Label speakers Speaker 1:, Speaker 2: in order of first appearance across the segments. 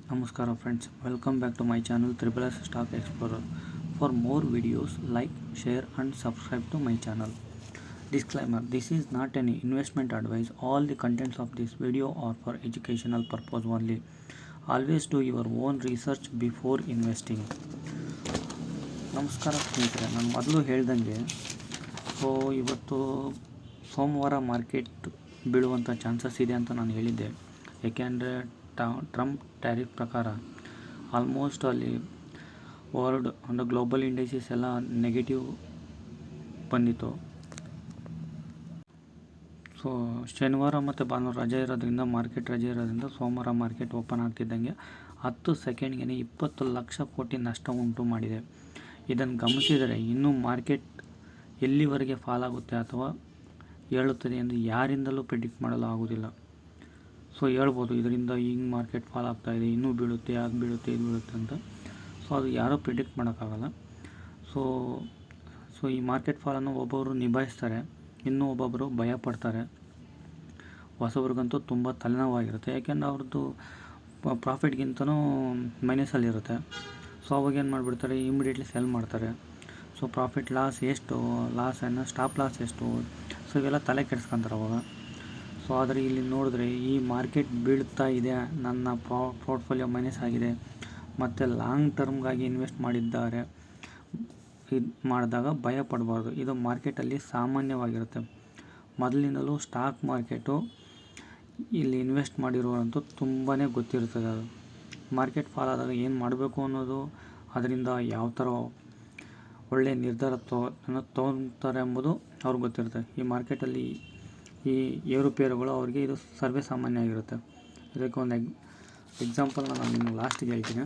Speaker 1: Namaskara friends, welcome back to my channel Triple S Stock Explorer. For more videos, like, share and subscribe to my channel. Disclaimer, this is not any investment advice. All the contents of this video are for educational purpose only. Always do your own research before investing. ನಮಸ್ಕಾರ ಸ್ನೇಹಿತರೆ, ನಾನು ಮೊದಲು ಹೇಳ್ದಂಗೆ ಇವತ್ತು ಸೋಮವಾರ market ಬೀಳುವಂಥ chances ಇದೆ ಅಂತ ನಾನು ಹೇಳಿದ್ದೆ. ಏಕೆಂದರೆ ಟ್ರಂಪ್ ಟ್ಯಾರಿಫ್ ಪ್ರಕಾರ ಆಲ್ಮೋಸ್ಟ್ ಅಲ್ಲಿ ವರ್ಲ್ಡ್ ಅಂದರೆ ಗ್ಲೋಬಲ್ ಇಂಡೈಸಸ್ ಎಲ್ಲ ನೆಗೆಟಿವ್ ಬಂದಿತ್ತು. ಸೊ ಶನಿವಾರ ಮತ್ತು ಭಾನುವಾರ ರಜೆ ಇರೋದ್ರಿಂದ ಮಾರ್ಕೆಟ್ ರಜೆ ಇರೋದ್ರಿಂದ ಸೋಮವಾರ ಮಾರ್ಕೆಟ್ ಓಪನ್ ಆಗ್ತಿದ್ದಂಗೆ 10 ಸೆಕೆಂಡ್ಗೆ 20 ಲಕ್ಷ ಕೋಟಿ ನಷ್ಟ ಉಂಟು ಮಾಡಿದೆ. ಇದನ್ನು ಗಮನಿಸಿದರೆ ಇನ್ನೂ ಮಾರ್ಕೆಟ್ ಎಲ್ಲಿವರೆಗೆ ಫಾಲ್ ಆಗುತ್ತೆ ಅಥವಾ ಏಳುತ್ತದೆ ಎಂದು ಯಾರಿಂದಲೂ ಪ್ರಿಡಿಕ್ಟ್ ಮಾಡಲು ಆಗೋದಿಲ್ಲ. ಸೊ ಹೇಳ್ಬೋದು ಇದರಿಂದ ಹಿಂಗೆ ಮಾರ್ಕೆಟ್ ಫಾಲ್ ಆಗ್ತಾಯಿದೆ, ಇನ್ನೂ ಬೀಳುತ್ತೆ, ಅದು ಬೀಳುತ್ತೆ, ಇದು ಬೀಳುತ್ತೆ ಅಂತ. ಸೊ ಅದು ಯಾರೂ ಪ್ರಿಡಿಕ್ಟ್ ಮಾಡೋಕ್ಕಾಗಲ್ಲ. ಸೊ ಈ ಮಾರ್ಕೆಟ್ ಫಾಲನ್ನು ಒಬ್ಬೊಬ್ಬರು ನಿಭಾಯಿಸ್ತಾರೆ, ಇನ್ನೂ ಒಬ್ಬೊಬ್ಬರು ಭಯಪಡ್ತಾರೆ. ಹೊಸಬ್ರಿಗಂತೂ ತುಂಬ ತಲೆನೋವಾಗಿರುತ್ತೆ, ಯಾಕೆಂದರೆ ಅವ್ರದ್ದು ಪ್ರಾಫಿಟ್ಗಿಂತನೂ ಮೈನಸಲ್ಲಿರುತ್ತೆ. ಸೊ ಅವಾಗ ಏನು ಮಾಡಿಬಿಡ್ತಾರೆ, ಇಮಿಡಿಯೇಟ್ಲಿ ಸೆಲ್ ಮಾಡ್ತಾರೆ. ಸೊ ಪ್ರಾಫಿಟ್ ಲಾಸ್ ಎಷ್ಟು, ಸ್ಟಾಪ್ ಲಾಸ್ ಎಷ್ಟು, ಸೊ ಇವೆಲ್ಲ ತಲೆ ಕೆಡಿಸ್ಕೊಂತಾರೆ ಅವಾಗ. ಸೊ ಆದರೆ ಇಲ್ಲಿ ನೋಡಿದ್ರೆ ಈ ಮಾರ್ಕೆಟ್ ಬೀಳ್ತಾ ಇದೆ, ನನ್ನ ಪೋರ್ಟ್ಫೋಲಿಯೋ ಮೈನಸ್ ಆಗಿದೆ ಮತ್ತು ಲಾಂಗ್ ಟರ್ಮ್ಗಾಗಿ ಇನ್ವೆಸ್ಟ್ ಮಾಡಿದ್ದಾರೆ, ಇದು ಮಾಡಿದಾಗ ಭಯ ಪಡಬಾರ್ದು. ಇದು ಮಾರ್ಕೆಟಲ್ಲಿ ಸಾಮಾನ್ಯವಾಗಿರುತ್ತೆ. ಮೊದಲಿಂದಲೂ ಸ್ಟಾಕ್ ಮಾರ್ಕೆಟು ಇಲ್ಲಿ ಇನ್ವೆಸ್ಟ್ ಮಾಡಿರೋರಂತೂ ತುಂಬಾ ಗೊತ್ತಿರ್ತದೆ. ಅದು ಮಾರ್ಕೆಟ್ ಫಾಲ್ ಆದಾಗ ಏನು ಮಾಡಬೇಕು ಅನ್ನೋದು, ಅದರಿಂದ ಯಾವ ಥರ ಒಳ್ಳೆಯ ನಿರ್ಧಾರ ತೊಗೊತಾರೆ ಎಂಬುದು ಅವ್ರಿಗೆ ಗೊತ್ತಿರುತ್ತೆ. ಈ ಮಾರ್ಕೆಟಲ್ಲಿ ಈ ಏರುಪೇರುಗಳು ಅವರಿಗೆ ಇದು ಸರ್ವೇ ಸಾಮಾನ್ಯ ಆಗಿರುತ್ತೆ. ಇದಕ್ಕೆ ಒಂದು ಎಕ್ಸಾಂಪಲ್ ನಾನು ನಿಮ್ಗೆ ಲಾಸ್ಟಿಗೆ ಹೇಳ್ತೀನಿ.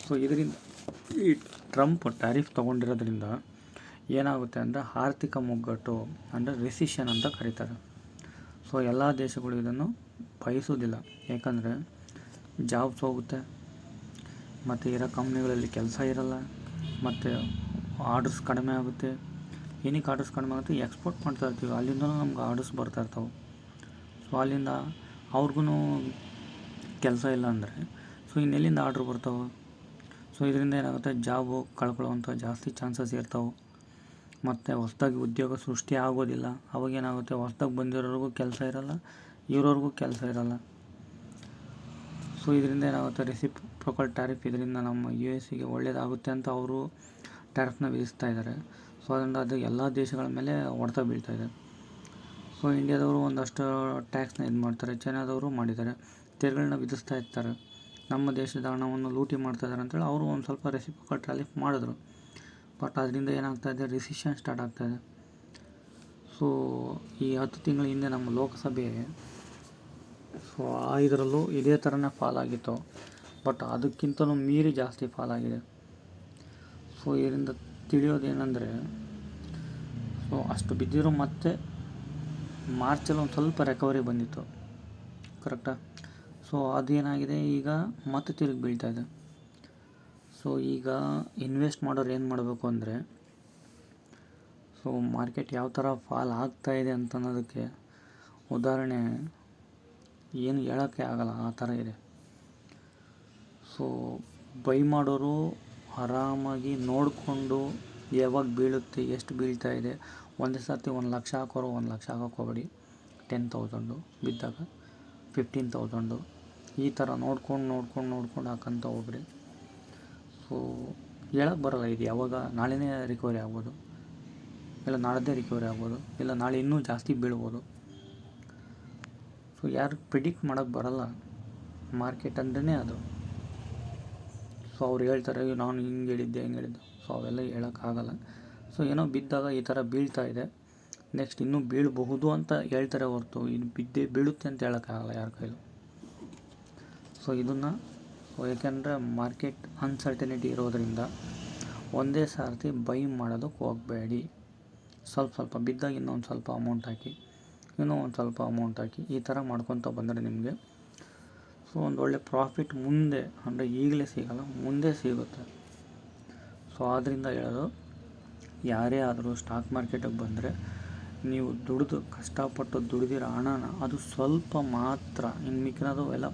Speaker 1: ಸೊ ಇದರಿಂದ ಈ ಟ್ರಂಪ್ ಟ್ಯಾರಿಫ್ ತೊಗೊಂಡಿರೋದ್ರಿಂದ ಏನಾಗುತ್ತೆ ಅಂದರೆ ಆರ್ಥಿಕ ಮುಗ್ಗಟ್ಟು ಅಂದರೆ ರಿಸಿಷನ್ ಅಂತ ಕರೀತಾರೆ. ಸೊ ಎಲ್ಲ ದೇಶಗಳು ಇದನ್ನು ಬಯಸೋದಿಲ್ಲ, ಯಾಕಂದರೆ ಜಾಬ್ಸ್ ಹೋಗುತ್ತೆ, ಮತ್ತು ಇರೋ ಕಂಪ್ನಿಗಳಲ್ಲಿ ಕೆಲಸ ಇರಲ್ಲ, ಮತ್ತು ಆರ್ಡರ್ಸ್ ಕಡಿಮೆ ಆಗುತ್ತೆ. ಏನಕ್ಕೆ ಆರ್ಡರ್ಸ್ ಕಡಿಮೆ ಆಗುತ್ತೆ, ಎಕ್ಸ್ಪೋರ್ಟ್ ಮಾಡ್ತಾ ಇರ್ತೀವಿ, ಅಲ್ಲಿಂದಲೂ ನಮ್ಗೆ ಆರ್ಡರ್ಸ್ ಬರ್ತಾ ಇರ್ತಾವೆ. ಸೊ ಅಲ್ಲಿಂದ ಅವ್ರಿಗೂ ಕೆಲಸ ಇಲ್ಲ ಅಂದರೆ ಸೊ ಇನ್ನೆಲ್ಲಿಂದ ಆರ್ಡ್ರ್ ಬರ್ತಾವೆ. ಸೊ ಇದರಿಂದ ಏನಾಗುತ್ತೆ, ಜಾಬು ಕಳ್ಕೊಳ್ಳೋವಂಥ ಜಾಸ್ತಿ ಚಾನ್ಸಸ್ ಇರ್ತಾವೆ, ಮತ್ತು ಹೊಸ್ದಾಗಿ ಉದ್ಯೋಗ ಸೃಷ್ಟಿ ಆಗೋದಿಲ್ಲ. ಅವಾಗೇನಾಗುತ್ತೆ, ಹೊಸ್ದಾಗಿ ಬಂದಿರೋರಿಗೂ ಕೆಲಸ ಇರಲ್ಲ, ಇರೋರಿಗೂ ಕೆಲಸ ಇರಲ್ಲ. ಸೊ ಇದರಿಂದ ಏನಾಗುತ್ತೆ, ರೆಸಿಪ್ರೋಕಲ್ ಟ್ಯಾರಿಫ್, ಇದರಿಂದ ನಮ್ಮ US ಒಳ್ಳೆಯದಾಗುತ್ತೆ ಅಂತ ಅವರು ಟ್ಯಾರಿಫ್ನ ವಿಧಿಸ್ತಾ ಇದ್ದಾರೆ. ಸೊ ಅದರಿಂದ ಅದು ಎಲ್ಲ ದೇಶಗಳ ಮೇಲೆ ಹೊಡೆತ ಬೀಳ್ತಾ ಇದೆ. ಸೊ ಇಂಡಿಯಾದವರು ಒಂದಷ್ಟು ಟ್ಯಾಕ್ಸ್ನ ಇದು ಮಾಡ್ತಾರೆ, ಚೈನಾದವರು ಮಾಡಿದ್ದಾರೆ, ತೆರಿಗೆಗಳನ್ನ ವಿಧಿಸ್ತಾ ಇರ್ತಾರೆ, ನಮ್ಮ ದೇಶದ ಹಣವನ್ನು ಲೂಟಿ ಮಾಡ್ತಾ ಇದ್ದಾರೆ ಅಂತೇಳಿ ಅವರು ಒಂದು ಸ್ವಲ್ಪ ರೆಸಿಪ್ರೋಕಲ್ ಟ್ಯಾರಿಫ್ ಮಾಡಿದ್ರು. ಬಟ್ ಅದರಿಂದ ಏನಾಗ್ತಾಯಿದೆ, ರಿಸಿಷನ್ ಸ್ಟಾರ್ಟ್ ಆಗ್ತಾಯಿದೆ. ಸೊ ಈ 10 ತಿಂಗಳ ಹಿಂದೆ ನಮ್ಮ ಲೋಕಸಭೆ ಸೊ ಇದರಲ್ಲೂ ಇದೇ ಥರನೇ ಫಾಲ್ ಆಗಿತ್ತು, ಬಟ್ ಅದಕ್ಕಿಂತಲೂ ಮೀರಿ ಜಾಸ್ತಿ ಫಾಲ್ ಆಗಿದೆ. ಸೊ ಇದರಿಂದ ತಿಳಿಯೋದೇನೆಂದರೆ, ಸೊ ಅಷ್ಟು ಬಿದ್ದಿರೋ ಮತ್ತೆ ಮಾರ್ಚಲ್ಲಿ ಒಂದು ಸ್ವಲ್ಪ ರಿಕವರಿ ಬಂದಿತ್ತು, ಕರೆಕ್ಟಾ? ಸೊ ಅದೇನಾಗಿದೆ, ಈಗ ಮತ್ತೆ ತಿರುಗಿ ಬೀಳ್ತಾ ಇದೆ. ಸೊ ಈಗ ಇನ್ವೆಸ್ಟ್ ಮಾಡೋರು ಏನು ಮಾಡಬೇಕು ಅಂದರೆ, ಸೊ ಮಾರ್ಕೆಟ್ ಯಾವ ಥರ ಫಾಲ್ ಆಗ್ತಾಯಿದೆ ಅಂತ ಅನ್ನೋದಕ್ಕೆ ಉದಾಹರಣೆ ಏನು ಹೇಳೋಕ್ಕೆ ಆಗಲ್ಲ, ಆ ಥರ ಇದೆ. ಸೊ ಬೈ ಮಾಡೋರು ಆರಾಮಾಗಿ ನೋಡಿಕೊಂಡು ಯಾವಾಗ ಬೀಳುತ್ತೆ, ಎಷ್ಟು ಬೀಳ್ತಾ ಇದೆ, ಒಂದೇ ಸರ್ತಿ 1 ಲಕ್ಷ ಹಾಕೋರು 1 ಲಕ್ಷ ಹಾಕೋಕೆ ಹೋಗಬೇಡಿ. 10,000 ಬಿದ್ದಾಗ 15,000 ಈ ಥರ ನೋಡ್ಕೊಂಡು ಹಾಕಂತ ಹೋಗ್ರಿ. ಸೊ ಹೇಳಕ್ಕೆ ಬರೋಲ್ಲ, ಇದು ಯಾವಾಗ ನಾಳೆನೇ ರಿಕವರಿ ಆಗ್ಬೋದು, ಇಲ್ಲ ನಾಳೆದೇ ರಿಕವರಿ ಆಗ್ಬೋದು, ಇಲ್ಲ ನಾಳೆ ಇನ್ನೂ ಜಾಸ್ತಿ ಬೀಳ್ಬೋದು. ಸೊ ಯಾರು ಪ್ರಿಡಿಕ್ಟ್ ಮಾಡೋಕ್ಕೆ ಬರೋಲ್ಲ, ಮಾರ್ಕೆಟ್ ಅಂದ್ರೇ ಅದು. ಸೊ ಅವ್ರು ಹೇಳ್ತಾರೆ, ನಾನು ಹಿಂಗೆ ಹೇಳಿದ್ದೆ. ಸೊ ಅವೆಲ್ಲ ಹೇಳೋಕ್ಕಾಗಲ್ಲ. ಸೊ ಏನೋ ಬಿದ್ದಾಗ ಈ ಥರ ಬೀಳ್ತಾ ಇದೆ, ನೆಕ್ಸ್ಟ್ ಇನ್ನೂ ಬೀಳಬಹುದು ಅಂತ ಹೇಳ್ತಾರೆ ಹೊರತು ಇದು ಬೀಳುತ್ತೆ ಅಂತ ಹೇಳೋಕ್ಕಾಗಲ್ಲ ಯಾರ ಕೈಲೂ. ಸೊ ಇದನ್ನು ಯಾಕೆಂದರೆ ಮಾರ್ಕೆಟ್ ಅನ್ಸರ್ಟನಿಟಿ ಇರೋದರಿಂದ ಒಂದೇ ಸಾರ್ತಿ ಬೈ ಮಾಡೋದಕ್ಕೆ ಹೋಗಬೇಡಿ. ಸ್ವಲ್ಪ ಬಿದ್ದಾಗ ಇನ್ನೊಂದು ಸ್ವಲ್ಪ ಅಮೌಂಟ್ ಹಾಕಿ, ಇನ್ನೂ ಒಂದು ಸ್ವಲ್ಪ ಅಮೌಂಟ್ ಹಾಕಿ, ಈ ಥರ ಮಾಡ್ಕೊತ ಬಂದರೆ ನಿಮಗೆ ಸೊ ಒಂದು ಒಳ್ಳೆ ಪ್ರಾಫಿಟ್ ಮುಂದೆ, ಅಂದರೆ ಈಗಲೇ ಸಿಗಲ್ಲ, ಮುಂದೆ ಸಿಗುತ್ತೆ. ಸೊ ಆದ್ದರಿಂದ ಹೇಳೋದು, ಯಾರೇ ಆದರೂ ಸ್ಟಾಕ್ ಮಾರ್ಕೆಟಿಗೆ ಬಂದರೆ ನೀವು ಕಷ್ಟಪಟ್ಟು ದುಡಿದಿರೋ ಹಣನ ಅದು ಸ್ವಲ್ಪ ಮಾತ್ರ, ಇನ್ನು ಮಿಕ್ಕಿರೋದು ಎಲ್ಲ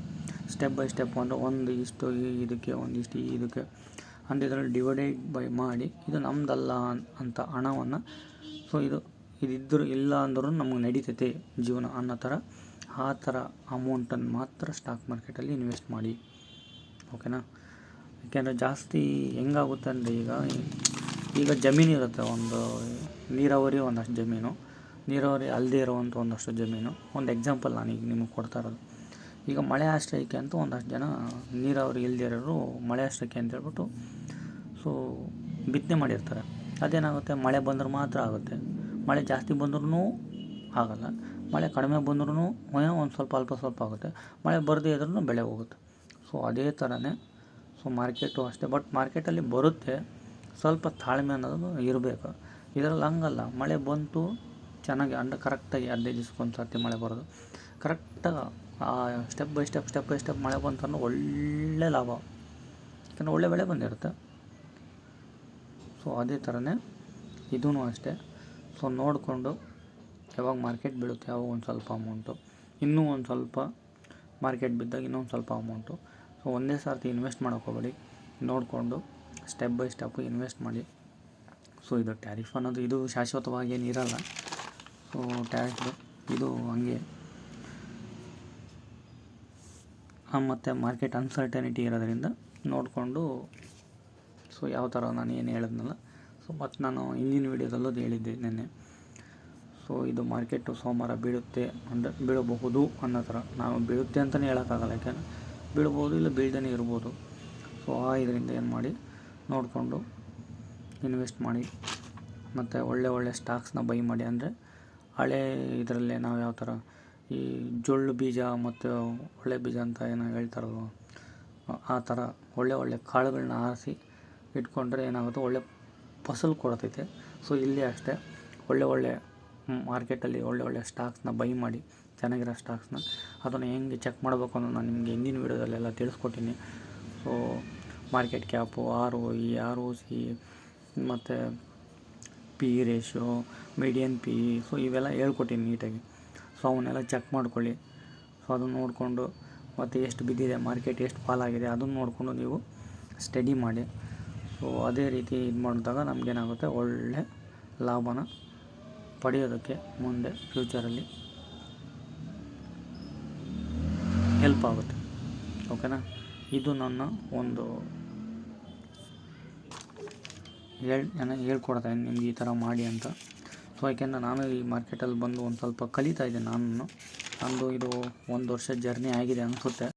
Speaker 1: ಸ್ಟೆಪ್ ಬೈ ಸ್ಟೆಪ್ ಅಂದರೆ ಒಂದು ಇಷ್ಟು ಇದಕ್ಕೆ ಒಂದಿಷ್ಟು ಇದಕ್ಕೆ ಅಂತ ಇದರಲ್ಲಿ ಡಿವೈಡೆಡ್ ಬೈ ಮಾಡಿ ಇದು ನಮ್ಮದಲ್ಲ ಅಂತ ಹಣವನ್ನು ಸೊ ಇದಿದ್ದರೂ ಇಲ್ಲ ಅಂದರೂ ನಮಗೆ ನಡೀತೈತೆ ಜೀವನ ಅನ್ನೋ ಥರ ಆ ಥರ ಅಮೌಂಟನ್ನು ಮಾತ್ರ ಸ್ಟಾಕ್ ಮಾರ್ಕೆಟಲ್ಲಿ ಇನ್ವೆಸ್ಟ್ ಮಾಡಿ, ಓಕೆನಾ. ಯಾಕೆಂದರೆ ಜಾಸ್ತಿ ಹೆಂಗಾಗುತ್ತೆ ಅಂದರೆ ಈಗ ಜಮೀನು ಇರುತ್ತೆ, ಒಂದು ನೀರಾವರಿ ಒಂದಷ್ಟು ಜಮೀನು, ನೀರಾವರಿ ಅಲ್ಲದೇ ಇರೋವಂಥ ಒಂದಷ್ಟು ಜಮೀನು. ಒಂದು ಎಕ್ಸಾಂಪಲ್ ನಾನೀಗ ನಿಮಗೆ ಕೊಡ್ತಾ ಇರೋದು. ಈಗ ಮಳೆ ಆಶ್ರಯಕ್ಕೆ ಅಂತ ಒಂದಷ್ಟು ಜನ ನೀರಾವರಿ ಇಲ್ಲದೇ ಇರೋರು ಮಳೆ ಆಶ್ರಯಕ್ಕೆ ಅಂತ ಹೇಳ್ಬಿಟ್ಟು ಸೊ ಬಿತ್ತನೆ ಮಾಡಿರ್ತಾರೆ. ಅದೇನಾಗುತ್ತೆ, ಮಳೆ ಬಂದ್ರೆ ಮಾತ್ರ ಆಗುತ್ತೆ, ಮಳೆ ಜಾಸ್ತಿ ಬಂದ್ರೂ ಆಗಲ್ಲ, ಮಳೆ ಕಡಿಮೆ ಬಂದ್ರೂ ಒಂದು ಸ್ವಲ್ಪ ಅಲ್ಪ ಸ್ವಲ್ಪ ಆಗುತ್ತೆ, ಮಳೆ ಬರದೇ ಇದ್ರೂ ಬೆಳೆ ಹೋಗುತ್ತೆ. ಸೊ ಅದೇ ಥರನೇ ಸೊ ಮಾರ್ಕೆಟು ಅಷ್ಟೇ. ಬಟ್ ಮಾರ್ಕೆಟಲ್ಲಿ ಬರುತ್ತೆ, ಸ್ವಲ್ಪ ತಾಳ್ಮೆ ಅನ್ನೋದು ಇರಬೇಕು. ಇದರಲ್ಲಿ ಹಂಗಲ್ಲ, ಮಳೆ ಬಂತು ಚೆನ್ನಾಗಿ ಕರೆಕ್ಟಾಗಿ 15 ದಿವ್ಸಕ್ಕೊಂದು ಸರ್ತಿ ಮಳೆ ಬರೋದು, ಕರೆಕ್ಟಾಗಿ ಸ್ಟೆಪ್ ಬೈ ಸ್ಟೆಪ್ ಮಳೆ ಬಂತು ಅನ್ನೋ ಒಳ್ಳೆ ಲಾಭ, ಯಾಕಂದರೆ ಒಳ್ಳೆ ಬೆಳೆ ಬಂದಿರುತ್ತೆ. ಸೊ ಅದೇ ಥರನೇ ಇದೂ ಅಷ್ಟೇ. ಸೊ ನೋಡಿಕೊಂಡು ಯಾವಾಗ ಮಾರ್ಕೆಟ್ ಬೀಳುತ್ತೆ ಯಾವಾಗ ಒಂದು ಸ್ವಲ್ಪ ಅಮೌಂಟು, ಇನ್ನೂ ಒಂದು ಸ್ವಲ್ಪ ಮಾರ್ಕೆಟ್ ಬಿದ್ದಾಗ ಇನ್ನೊಂದು ಸ್ವಲ್ಪ ಅಮೌಂಟು. ಸೊ ಒಂದೇ ಸರ್ತಿ ಇನ್ವೆಸ್ಟ್ ಮಾಡೋಕ್ಕೆ ಹೋಗಬೇಡಿ, ನೋಡಿಕೊಂಡು ಸ್ಟೆಪ್ ಬೈ ಸ್ಟೆಪ್ಪು ಇನ್ವೆಸ್ಟ್ ಮಾಡಿ. ಸೊ ಇದು ಟ್ಯಾರಿಫ್ ಅನ್ನೋದು ಇದು ಶಾಶ್ವತವಾಗಿ ಏನು ಇರಲ್ಲ. ಸೊ ಟ್ಯಾರಿಫ್ ಇದು ಹಂಗೆ ಮತ್ತು ಮಾರ್ಕೆಟ್ ಅನ್ಸರ್ಟನಿಟಿ ಇರೋದ್ರಿಂದ ನೋಡಿಕೊಂಡು ಸೊ ಯಾವ ಥರ ನಾನು ಏನು ಹೇಳಿದ್ನಲ್ಲ, ಸೊ ಮತ್ತು ನಾನು ಹಿಂದಿನ ವೀಡಿಯೋದಲ್ಲೂ ಹೇಳಿದ್ದೆ ನೆನ್ನೆ. ಸೊ ಇದು ಮಾರ್ಕೆಟು ಸೋಮವಾರ ಬೀಳುತ್ತೆ ಅಂದರೆ ಬೀಳಬಹುದು ಅನ್ನೋ ಥರ. ನಾವು ಬೀಳುತ್ತೆ ಅಂತಲೇ ಹೇಳೋಕ್ಕಾಗಲ್ಲ, ಯಾಕೆಂದರೆ ಬೀಳ್ಬೋದು ಇಲ್ಲ ಬೀಳ್ದೇ ಇರ್ಬೋದು. ಸೊ ಇದರಿಂದ ಏನು ಮಾಡಿ ನೋಡಿಕೊಂಡು ಇನ್ವೆಸ್ಟ್ ಮಾಡಿ, ಮತ್ತು ಒಳ್ಳೆ ಸ್ಟಾಕ್ಸ್ನ ಬೈ ಮಾಡಿ. ಅಂದರೆ ಹಳೆ ಇದರಲ್ಲೇ ನಾವು ಯಾವ ಥರ ಈ ಜೊಳ್ಳು ಬೀಜ ಮತ್ತು ಒಳ್ಳೆ ಬೀಜ ಅಂತ ಏನೋ ಹೇಳ್ತಾರಲ್ವ, ಆ ಥರ ಒಳ್ಳೆ ಕಾಳುಗಳನ್ನ ಆರಿಸಿ ಇಟ್ಕೊಂಡ್ರೆ ಏನಾಗುತ್ತೆ, ಒಳ್ಳೆ ಫಸಲು ಕೊಡ್ತೈತೆ. ಸೊ ಇಲ್ಲಿ ಅಷ್ಟೇ ಒಳ್ಳೆ ಮಾರ್ಕೆಟಲ್ಲಿ ಒಳ್ಳೆ ಸ್ಟಾಕ್ಸ್ನ ಬೈ ಮಾಡಿ, ಚೆನ್ನಾಗಿರೋ ಸ್ಟಾಕ್ಸ್ನ. ಅದನ್ನು ಹೆಂಗೆ ಚೆಕ್ ಮಾಡಬೇಕು ಅನ್ನೋದು ನಾನು ನಿಮಗೆ ಹಿಂದಿನ ವೀಡಿಯೋದಲ್ಲೆಲ್ಲ ತಿಳಿಸ್ಕೊಟ್ಟಿನಿ. So market cap, ROE, ROC ಮತ್ತು PE ratio, median PE, so ಇವೆಲ್ಲ ಹೇಳ್ಕೊಟ್ಟಿನಿ ನೀಟಾಗಿ. ಸೊ ಅವನ್ನೆಲ್ಲ ಚೆಕ್ ಮಾಡ್ಕೊಳ್ಳಿ. ಸೊ ಅದನ್ನು ನೋಡಿಕೊಂಡು ಮತ್ತು ಎಷ್ಟು ಬಿದ್ದಿದೆ ಮಾರ್ಕೆಟ್, ಎಷ್ಟು ಫಾಲಾಗಿದೆ ಅದನ್ನು ನೋಡಿಕೊಂಡು ನೀವು ಸ್ಟಡಿ ಮಾಡಿ. ಸೊ ಅದೇ ರೀತಿ ಇದು ಮಾಡಿದಾಗ ನಮಗೇನಾಗುತ್ತೆ, ಒಳ್ಳೆ ಲಾಭನ ಪಡೆಯೋದಕ್ಕೆ ಮುಂದೆ ಫ್ಯೂಚರಲ್ಲಿ ಹೆಲ್ಪ್ ಆಗುತ್ತೆ, ಓಕೆನಾ. ಇದು ನನ್ನ ಒಂದು ಹೇಳ್ಕೊಡ್ತಾಯಿದ್ದೀನಿ ನಿಮ್ಗೆ ಈ ಥರ ಮಾಡಿ ಅಂತ. ಸೊ ಯಾಕೆಂದರೆ ನಾನು ಈ ಮಾರ್ಕೆಟಲ್ಲಿ ಬಂದು ಒಂದು ಸ್ವಲ್ಪ ಕಲಿತಾ ಇದ್ದೆ. ನಂದು ಇದು 1 ವರ್ಷ ಜರ್ನಿ ಆಗಿದೆ ಅನಿಸುತ್ತೆ.